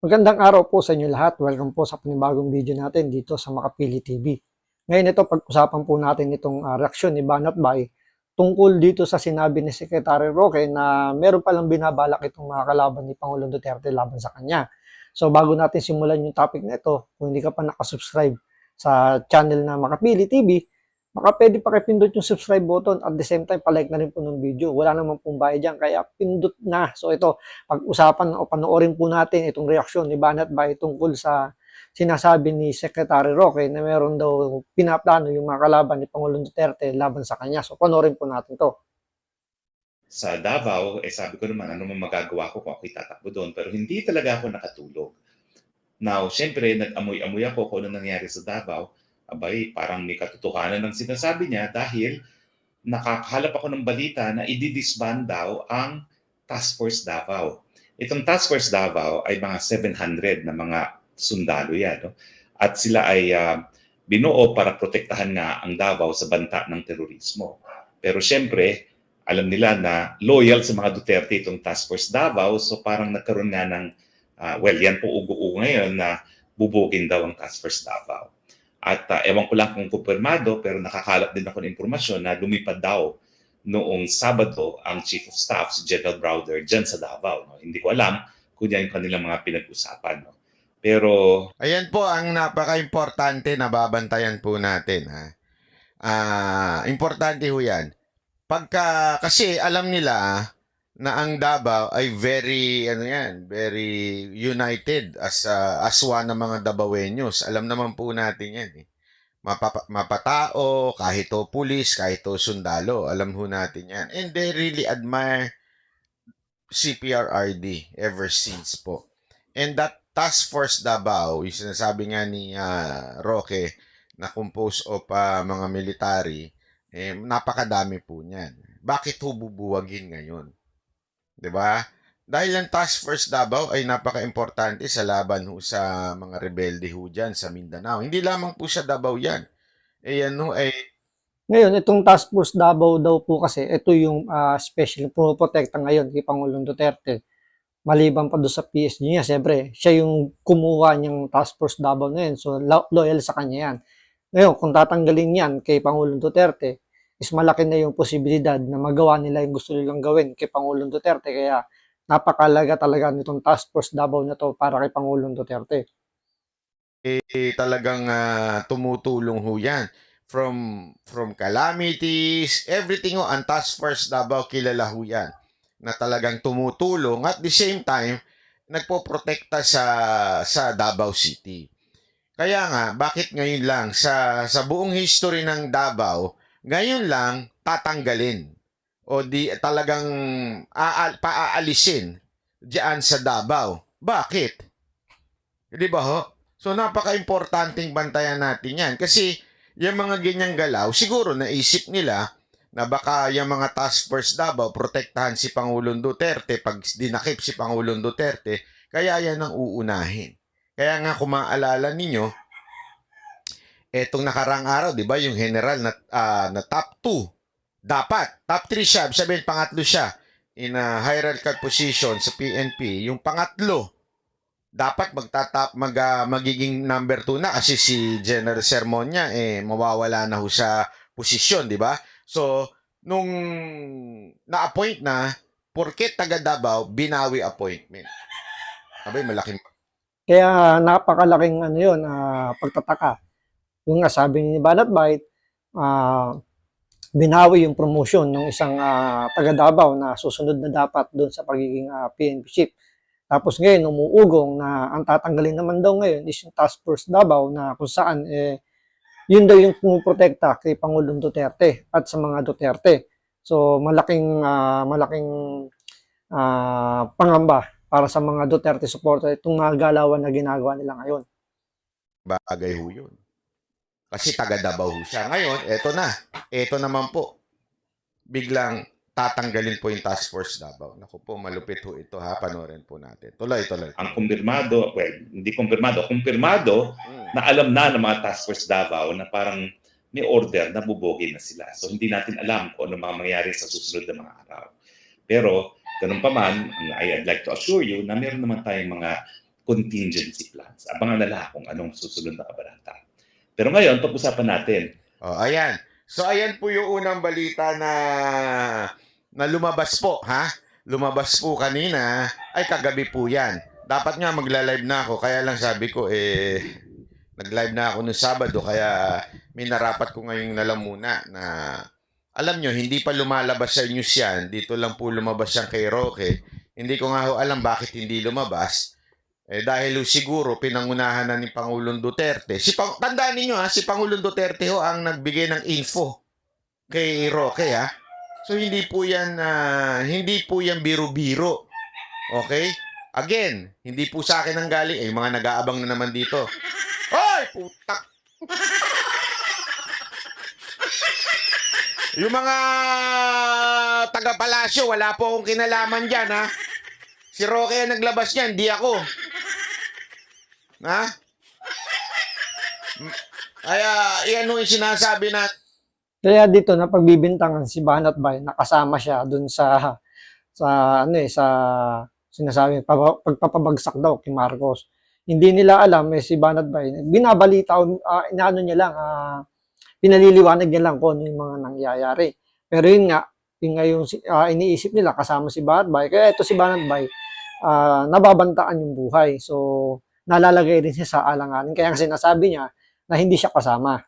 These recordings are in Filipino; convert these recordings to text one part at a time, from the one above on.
Magandang araw po sa inyo lahat. Welcome po sa panibagong video natin dito sa Makapili TV. Ngayon ito, pag-usapan po natin itong reaksyon ni Banat Bay tungkol dito sa sinabi ni Secretary Roque na meron palang binabalak itong mga kalaban ni Pangulong Duterte laban sa kanya. So bago natin simulan yung topic na ito, kung hindi ka pa nakasubscribe sa channel na Makapili TV, baka pwede pakipindot yung subscribe button at the same time palike na rin po ng video. Wala naman pong bayad dyan, kaya pindot na. So ito, pag-usapan o panoorin po natin itong reaksyon ni Banat Bay tungkol sa sinasabi ni Secretary Roque na meron daw pinaplano yung mga kalaban ni Pangulong Duterte laban sa kanya. So panoorin po natin to. Sa Davao, sabi ko naman, ano man magagawa ko kung ako'y tatakbo doon. Pero hindi talaga ako nakatulog. Now, syempre, nag-amoy-amoy ako kung ano nangyari sa Davao. Abay, parang may katotohanan ng sinasabi niya dahil nakakahalap ako ng balita na i-disband daw ang Task Force Davao. Itong Task Force Davao ay mga 700 na mga sundalo yan. No? At sila ay binuo para protektahan nga ang Davao sa banta ng terorismo. Pero syempre, alam nila na loyal sa mga Duterte itong Task Force Davao, so parang nagkaroon nga ng, yan po ugo-ugo ngayon na bubugin daw ang Task Force Davao. At ewan ko lang kung kumpirmado, pero nakakalap din ako ng impormasyon na lumipad daw noong Sabado ang Chief of Staff, si General Browder, dyan sa Davao. No? Hindi ko alam kung yan yung kanilang mga pinag-usapan. No? Pero ayan po ang napaka-importante na babantayan po natin. Importante ho yan. Kasi alam nila na ang Davao ay very united as one ng mga Davaoenos. Alam naman po natin yan. Mapatao, kahit o pulis, kahit o sundalo. Alam ho natin yan. And they really admire CPRRD ever since po. And that Task Force Davao, yung sinasabi nga ni Roque na composed of mga military, napakadami po niyan. Bakit ho bubuwagin ngayon? 'Di ba? Dahil ang Task Force Davao ay napaka-importante sa laban ho sa mga rebelde ho dyan sa Mindanao. Hindi lamang po sa Davao yan. Yan ho ay Ngayon, itong Task Force Davao daw po kasi, ito yung special protekta ngayon kay Pangulong Duterte. Maliban pa doon sa PSG niya, siyempre, siya yung kumuha niyang Task Force Davao na yun. So, loyal sa kanya yan. Ngayon, kung tatanggalin yan kay Pangulong Duterte, is malaki na yung posibilidad na magawa nila yung gusto nilang gawin kay Pangulong Duterte. Kaya, napakalaga talaga nitong Task Force Davao na to para kay Pangulong Duterte. talagang tumutulong ho yan. From calamities, everything ho, ang Task Force Davao kilala ho yan. Na talagang tumutulong at the same time, nagpoprotekta sa Davao City. Kaya nga, bakit ngayon lang sa buong history ng Davao, ngayon lang tatanggalin o di talagang paaalisin diyan sa Davao. Bakit? Di ba ho? So napaka-importanting bantayan natin yan kasi yung mga ganyang galaw, siguro naisip nila na baka yung mga Task Force Davao protektahan si Pangulong Duterte pag dinakip si Pangulong Duterte, kaya yan ang uunahin. Kaya nga kung maaalala ninyo, etong nakarang araw, di ba, yung general na top 2, dapat, top 3 siya, sabihin pangatlo siya, in a hierarchical position sa PNP, yung pangatlo, dapat magiging number 2 na kasi si General Sermonia, mawawala na ho sa posisyon, di ba? So, nung na-appoint na, porket taga Davao, binawi appointment. Abay, malaking. Kaya, napakalaking pagtataka. Yung nga sabi ni Banat Bay, binawi yung promotion ng isang taga Davao na susunod na dapat doon sa pagiging PNP chief. Tapos ngayon, umuugong na ang tatanggalin naman daw ngayon is yung Task Force Davao na kung saan, yun daw yung pumuprotekta kay Pangulong Duterte at sa mga Duterte. So, malaking pangamba para sa mga Duterte supporter itong mga galawan na ginagawa nila ngayon. Bagay ho yun. Kasi taga Davao siya. Ngayon, eto naman po. Biglang tatanggalin po yung Task Force Davao. Naku po, malupit ho ito ha. Panoorin po natin. Tuloy. ang kumpirmado, hindi kumpirmado na alam na ng mga Task Force Davao na parang may order na bubogin na sila. So hindi natin alam kung ano mga mangyayari sa susunod na mga araw. Pero ganun pa man, I'd like to assure you na meron naman tayong mga contingency plans. Abangan na lang kung anong susunod na kabanata. Pero ngayon, pag-usapan natin. Oh, ayan. So ayan po yung unang balita na lumabas po, ha? Lumabas po kanina, ay kagabi po 'yan. Dapat nga magla-live na ako, kaya lang sabi ko nag-live na ako noong Sabado, kaya minarapat ko ngayong nalamuna na alam nyo, hindi pa lumalabas sa news yan. Dito lang po lumabas yan kay Roque. Hindi ko nga ho alam bakit hindi lumabas. Dahil siguro pinangunahan na ni Pangulong Duterte. Tandaan ninyo ha, si Pangulong Duterte ho ang nagbigay ng info kay Roque ha. So hindi po yan biro-biro. Okay? Again, hindi po sa akin ang galing. Yung mga nag-aabang na naman dito. Hoy, putak! Yung mga taga-palasyo, wala po akong kinalaman dyan, ha? Si Roque ang naglabas niyan, di ako. Ha? Kaya, yan yung sinasabi na... Kaya dito na pagbibintangan si Banat Bay, nakasama siya dun sa sinasabi pagpapabagsak daw kay Marcos. Hindi nila alam si Banat Bay, binabalita inaano niya lang, pinaliliwanag niya lang kung ano yung mga nangyayari. Pero yun nga yung iniisip nila kasama si Banat Bay. Kaya ito si Banat Bay, nababantaan yung buhay. So nalalagay rin siya sa alanganin. Kaya sinasabi niya na hindi siya kasama.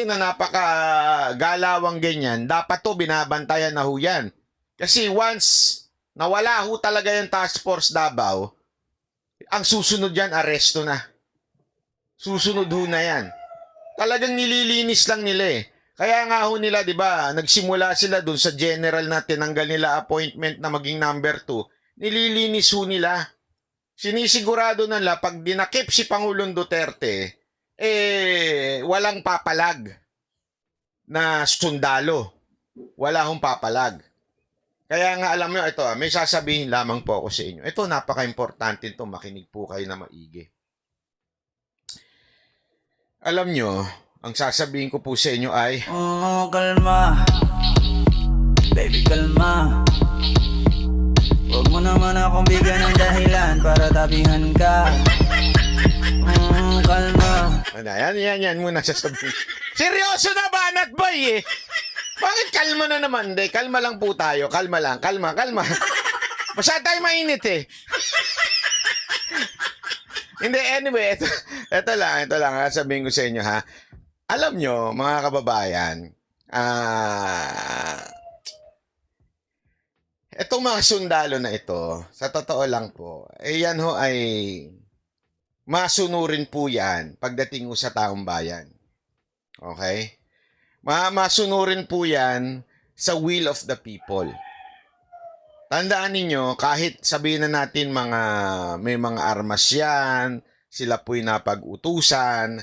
Na napakagalawang ganyan, dapat to binabantayan na ho yan. Kasi once nawala ho talaga yung Task Force Davao, ang susunod yan, aresto na. Susunod ho na yan. Talagang nililinis lang nila eh. Kaya nga ho nila, di ba, nagsimula sila dun sa general na tinanggal nila appointment na maging number 2. Nililinis ho nila. Sinisigurado nila, pag dinakip si Pangulong Duterte, walang papalag na sundalo. Wala hong papalag. Kaya nga alam nyo, ito, may sasabihin lamang po ako sa inyo. Ito, napaka-importante ito, makinig po kayo na maigi. Alam nyo, ang sasabihin ko po sa inyo ay... Oh, kalma. Baby, kalma. Huwag mo naman akong bigyan ng dahilan para tabihan ka. Kalma. Yan muna sasabihin. Seryoso na ba, Banat Bay eh? Bakit kalma na naman? De, kalma lang po tayo. Kalma lang. Kalma. Masyado tayo mainit eh. Hindi, anyway, ito lang, sabihin ko sa inyo ha. Alam nyo, mga kababayan, itong mga sundalo na ito, sa totoo lang po, yan ho ay masunurin po yan pagdating ho sa taong bayan. Okay? Masunurin po yan sa will of the people. Tandaan ninyo, kahit sabihin na natin may mga armas yan, sila po'y napag-utusan,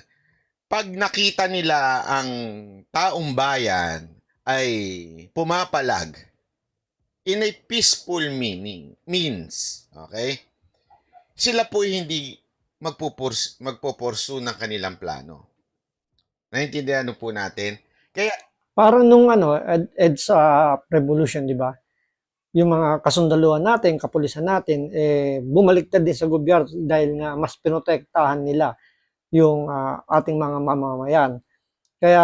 pag nakita nila ang taong bayan ay pumapalag in a peaceful means, okay? Sila po'y hindi magpupursu ng kanilang plano. Naintindihan po natin? Kaya Parang nung EDSA revolution, di ba? Yung mga kasundaluhan natin, kapulisan natin, bumaliktad din sa gobyerno dahil nga mas pinotektahan nila yung ating mga mamamayan. Kaya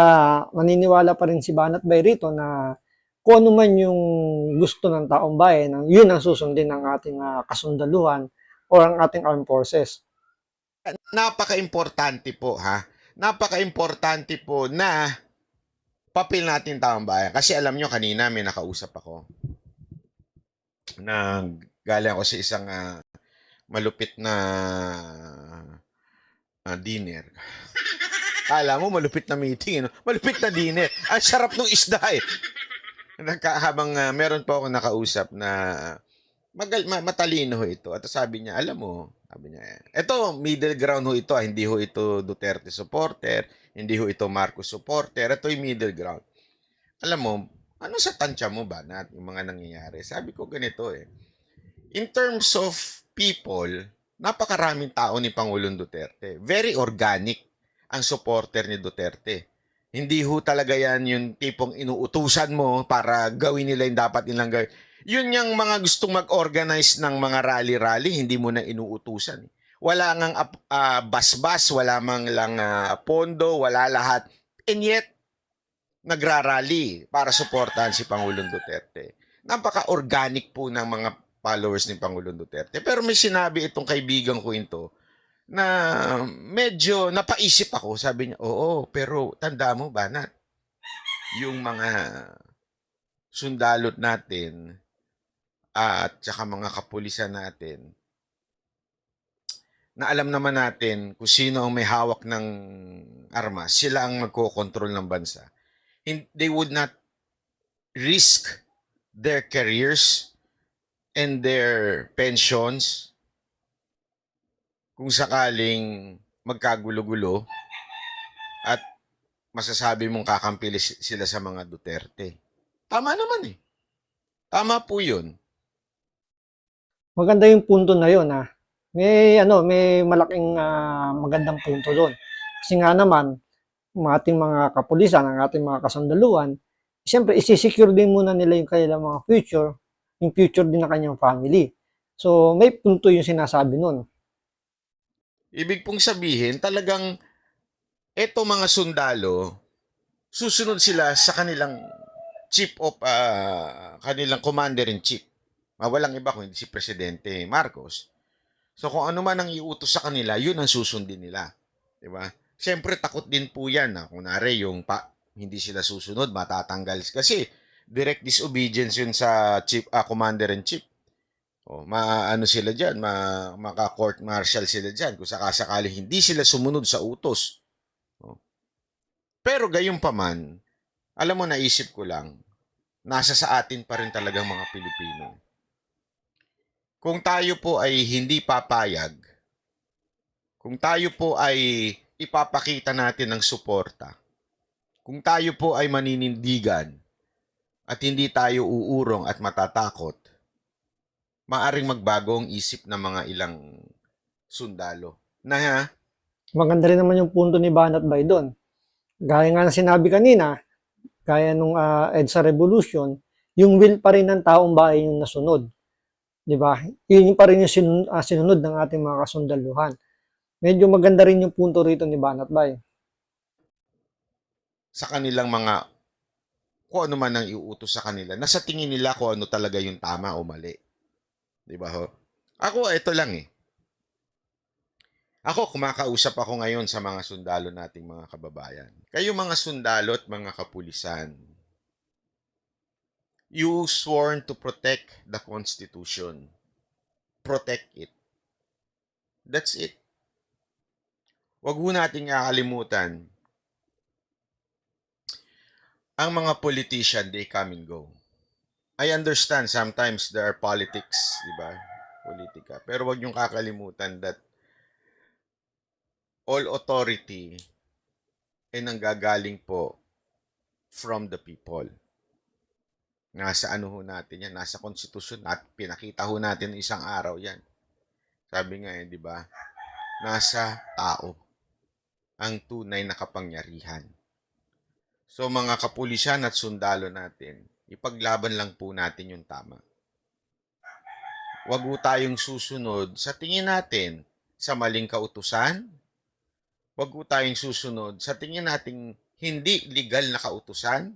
maniniwala pa rin si Banat Bay rito na kung ano man yung gusto ng taong bayan, yun ang susundin ng ating kasundaluhan o ang ating armed forces. napaka-importante po ha. Napaka-importante po na papel natin taong bayan. Kasi alam nyo, kanina may nakausap ako. Galing ako sa isang malupit na dinner. Kala mo malupit na meeting, no? Malupit na dinner. Ang sarap ng isda eh. Habang meron po ako nakausap na matalino ho ito. At sabi niya, alam mo, sabi niya, ito, middle ground ho ito. Hindi ho ito Duterte supporter, hindi ho ito Marcos supporter. Ito yung middle ground. Alam mo, ano sa tansya mo ba na yung mga nangyayari? Sabi ko ganito eh. In terms of people, napakaraming tao ni Pangulong Duterte. Very organic ang supporter ni Duterte. Hindi ho talaga yan yung tipong inuutusan mo para gawin nila yung dapat nilang gawin. Yun yung mga gustong mag-organize ng mga rally-rally, hindi mo na inuutusan. Wala ngang bas-bas, wala mang lang pondo, wala lahat. And yet, nagrarally para suportahan si Pangulong Duterte. Napaka-organic po ng mga followers ni Pangulong Duterte. Pero may sinabi itong kaibigan ko ito na medyo napaisip ako. Sabi niya, oo, pero tanda mo, Banat, yung mga sundalot natin at saka mga kapulisan natin, na alam naman natin kung sino ang may hawak ng armas, sila ang magkokontrol ng bansa. They would not risk their careers and their pensions kung sakaling magkagulo-gulo at masasabi mong kakampi sila sa mga Duterte. Tama naman eh. Tama po yun. Maganda yung punto na yun, ha. May malaking magandang punto doon. Kasi nga naman, ang ating mga kapulisan, ang ating mga kasundaluhan, siyempre, isi-secure din muna nila yung kanilang mga future, yung future din ng kanyang family. So, may punto yung sinasabi nun. Ibig pong sabihin, talagang eto mga sundalo, susunod sila sa kanilang chief of, kanilang commander-in-chief. Walang iba kundi si Presidente Marcos. So kung ano man ang iutos sa kanila, yun ang susundin nila. Diba? Siyempre takot din po yan. Kunwari yung hindi sila susunod, matatanggal. Kasi direct disobedience yun sa chief, commander-in-chief. Maano sila dyan, maka-court martial sila dyan kung sakasakali hindi sila sumunod sa utos. Pero gayon pa man, alam mo, naisip ko lang, nasa sa atin pa rin talagang mga Pilipino. Kung tayo po ay hindi papayag, kung tayo po ay ipapakita natin ng suporta, kung tayo po ay maninindigan at hindi tayo uurong at matatakot, maaring magbago ang isip ng mga ilang sundalo. Maganda rin naman yung punto ni Banat Bay doon. Gaya nga na sinabi kanina, gaya nung EDSA Revolution, yung will pa rin ng taong bayan yung nasunod. Diba? Yun pa rin yung sinunod ng ating mga kasundaluhan. Medyo maganda rin yung punto rito ni Banat Bay. Sa kanilang mga, kung ano man ang iuutos sa kanila, nasa tingin nila kung ano talaga yung tama o mali. Diba ho? Ako, ito lang eh. Ako, kumakausap ako ngayon sa mga sundalo nating mga kababayan. Kayo mga sundalo at mga kapulisan, you sworn to protect the Constitution. Protect it. That's it. Huwag ho nating kakalimutan, ang mga politician, they come and go. I understand sometimes there are politics, di ba? Politika. Pero huwag niyong kakalimutan that all authority ay nanggagaling po from the people. Nasa ano ho natin yan, nasa konstitusyon at pinakita ho natin isang araw yan. Sabi nga di ba? Nasa tao ang tunay na kapangyarihan. So mga kapulisan at sundalo natin, ipaglaban lang po natin yung tama. Huwag po tayong susunod sa tingin natin sa maling kautusan. Huwag po tayong susunod sa tingin nating hindi legal na kautusan.